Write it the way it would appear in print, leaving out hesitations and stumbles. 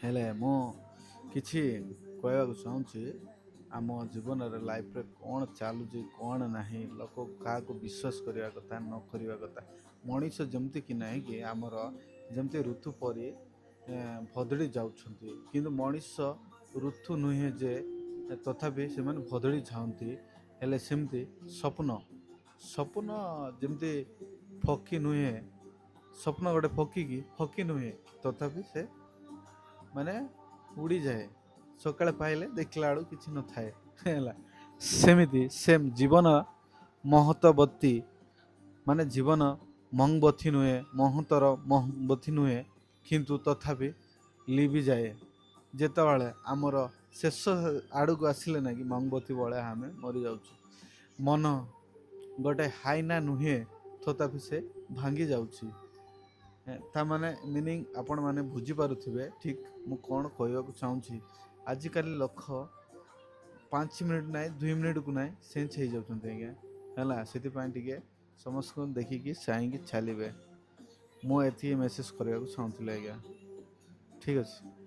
ହେଲେ ମୁଁ କିଛି କହିବାକୁ ଚାହୁଁଛି ଆମ ଜୀବନରେ ଲାଇଫରେ କ'ଣ ଚାଲୁଛି କ'ଣ ନାହିଁ ଲୋକ କାହାକୁ ବିଶ୍ୱାସ କରିବା କଥା ନ କରିବା କଥା। ମଣିଷ ଯେମିତି କି ନାହିଁ କି ଆମର ଯେମିତି ଋତୁ ପରି ବଦଳି ଯାଉଛନ୍ତି କିନ୍ତୁ ମଣିଷ ଋତୁ ନୁହେଁ ଯେ ତଥାପି ସେମାନେ ବଦଳି ଯାଆନ୍ତି। ହେଲେ ସେମିତି ସ୍ୱପ୍ନ ସ୍ୱପ୍ନ ଯେମିତି ଫକି ନୁହେଁ ସ୍ୱପ୍ନ ଗୋଟେ ଫକିକି ଫକି ନୁହେଁ ତଥାପି ସେ ମାନେ ଉଡ଼ିଯାଏ ସକାଳେ ପାଇଲେ ଦେଖିଲା ବେଳକୁ କିଛି ନଥାଏ ହେଲା। ସେମିତି ସେମ୍ ଜୀବନ ମହତବତୀ ମାନେ ଜୀବନ ମହଙ୍ଗବତୀ ନୁହେଁ ମହତର ମହଙ୍ଗବତୀ ନୁହେଁ କିନ୍ତୁ ତଥାପି ଲିଭିଯାଏ ଯେତେବେଳେ ଆମର ଶେଷ ଆଡ଼କୁ ଆସିଲେ ନା କି ମହଙ୍ଗବତୀ ଭଳିଆ ଆମେ ମରିଯାଉଛୁ। ମନ ଗୋଟେ ହାଇନା ନୁହେଁ ତଥାପି ସେ ଭାଙ୍ଗି ଯାଉଛି। ତା ମାନେ ମିନିଂ ଆପଣମାନେ ବୁଝିପାରୁଥିବେ ଠିକ୍ ମୁଁ କ'ଣ କହିବାକୁ ଚାହୁଁଛି। ଆଜିକାଲି ଲୋକ 5 ମିନିଟ୍ ନାହିଁ 2 ମିନିଟ୍କୁ ନାହିଁ ଚେଞ୍ଜ ହେଇଯାଉଛନ୍ତି ଆଜ୍ଞା ହେଲା। ସେଥିପାଇଁ ଟିକେ ସମସ୍ତଙ୍କୁ ଦେଖିକି ଚାହିଁକି ଚାଲିବେ। ମୁଁ ଏତିକି ମେସେଜ୍ କରିବାକୁ ଚାହୁଁଥିଲି ଆଜ୍ଞା। ଠିକ୍ ଅଛି।